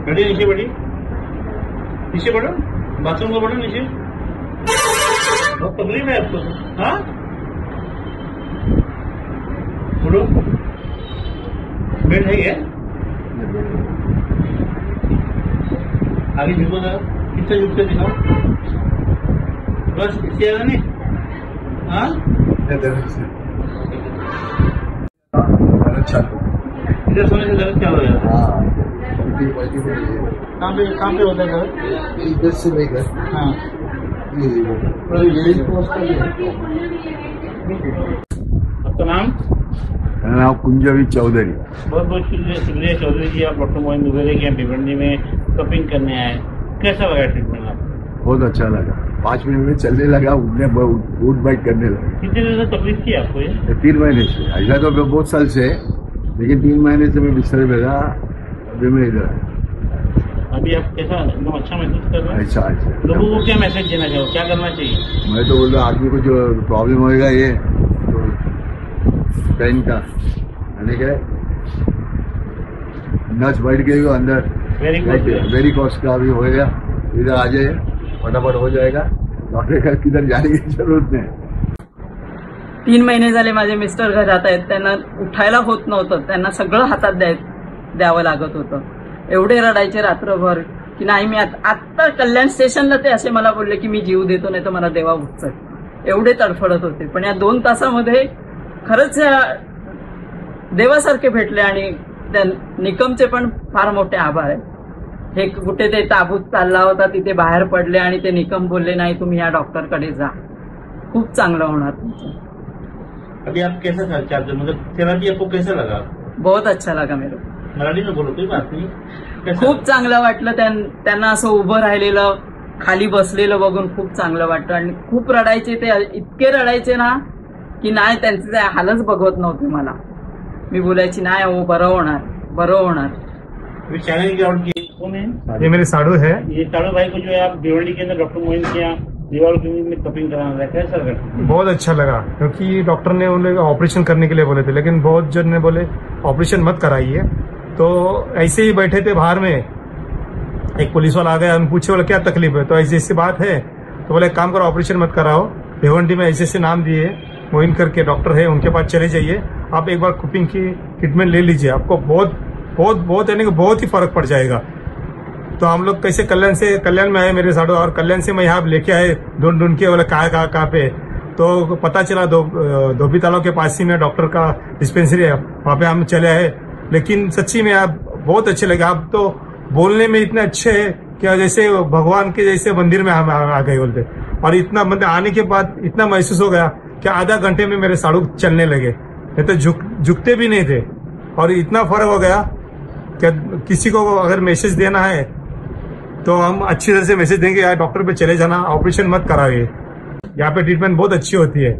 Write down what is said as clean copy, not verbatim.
बढ़िए नीचे बढ़िए, नीचे बढ़ो, बाथरूम को बढ़ो नीचे। बहुत तकलीफ है आपको? हाँ, बढ़ो, बेड है क्या? आगे झुको जरा, कितना झुकते दिखाओ, बस इससे ज्यादा नहीं। हाँ, इधर सोने से दर्द क्या हो जाता है? कहाँ पे होता है दर्द? इधर से लेकर हाँ, आपका नाम? मेरा नाम कुंजवी चौधरी। बहुत बहुत शुक्रिया चौधरी जी, आप डॉक्टर मोइन दुबेरे के यहाँ भिवंडी में कपिंग करने आए। कैसा लगा ट्रीटमेंट आपको? बहुत अच्छा लगा, 5 मिनट में चलने लगा, उठ बैठ करने लगा। कितने दिन से तकलीफ थी आपको ये? 3 महीने से, ऐसा तो बहुत साल से, लेकिन 3 महीने से मैं बिस्तर पे था, अभी मैं इधर आया। अभी आप कैसा एकदम अच्छा महसूस कर रहे हैं? अच्छा अच्छा। लोगों को क्या मैसेज देना चाहो, क्या करना चाहिए? मैं तो बोल रहा हूँ आदमी को जो प्रॉब्लम होएगा ये तो पेन का यानी कि नस बैठ गई हो अंदर, वेरी कॉस्ट का भी होएगा, इधर आ जाए फटाफट हो जाएगा, डॉक्टर का किधर जाने की जरूरत नहीं। 3 महिने झाले माझे मिस्टर घरात आहेत, त्यांना उठायला होत नव्हतं, त्यांना सगळं हातात द्यावं लागत होतं। एवढे रडायचे रात्रभर की नाही मी आता कल्याण स्टेशनला ते असे मला बोलले की मी जीव देतो, नाही तर मला देवा उचल, एवढे तडफडत होते। पण या 2 तासामध्ये खरंच देवासारखे भेटले आणि त्या निकमचे पण फार मोठे आभार आहे। हे कुठे ते ताबूत चालला होता, तिथे बाहेर पडले आणि ते निकम बोलले नाही तुम्ही या डॉक्टरकडे जा, खूप चांगलं होणार तुमचं। अभी आप कैसा चाहते हो, मतलब थेरेपी आपको कैसा लगा? बहुत अच्छा लगा मेरे को, मराठी में बोलो, कोई बात नहीं। खूप चांगलं वाटलं। त्यांना असं उभं राहिलेलं, खाली बसलेलं बघून खूप चांगलं वाटलं आणि खूप रडायचे ते, इतके रडायचे ना की नाही त्यांचे हालच बघवत नव्हते मला। मी बोलायची नाही हो बरं होणार, बरं होणार। चैनल की आउट की कौन है? ये मेरे साड़ू है। ये साड़ू भाई को जो है आप भिवंडी के अंदर डॉक्टर मोइन के यहाँ दीवार क्लिनिक में कपिंग कराना है, कैसा लगा? बहुत अच्छा लगा, क्योंकि डॉक्टर ने उन लोग ऑपरेशन करने के लिए बोले थे, लेकिन बहुत जन ने बोले ऑपरेशन मत कराइए। तो ऐसे ही बैठे थे बाहर में, एक पुलिस वाला आ गया, हम पूछे बोले क्या तकलीफ है, तो ऐसी बात है, तो बोले काम करो ऑपरेशन मत कराओ, भिवंडी में ऐसे नाम दिए मोइन करके डॉक्टर है, उनके पास चले जाइए, आप एक बार कुपिंग की ट्रीटमेंट ले लीजिए, आपको बहुत यानी कि बहुत ही फर्क पड़ जाएगा। तो हम लोग कैसे कल्याण में आए मेरे साड़ू, और कल्याण से मैं यहाँ लेके आए ढूंढ के, बोले कहाँ पे, तो पता चला धोबी तालाब के पास ही में डॉक्टर का डिस्पेंसरी है, वहाँ पे हम चले आए। लेकिन सच्ची में आप बहुत अच्छे लगे, आप तो बोलने में इतने अच्छे है कि जैसे भगवान के जैसे मंदिर में हम आ गए बोलते। और इतना मतलब आने के बाद इतना महसूस हो गया कि आधा घंटे में मेरे साड़ू चलने लगे, नहीं तो झुकते भी नहीं थे। और इतना फर्क हो गया कि किसी को अगर मैसेज देना है तो हम अच्छी तरह से मैसेज देंगे, यार डॉक्टर पे चले जाना, ऑपरेशन मत कराइए, यहाँ पे ट्रीटमेंट बहुत अच्छी होती है।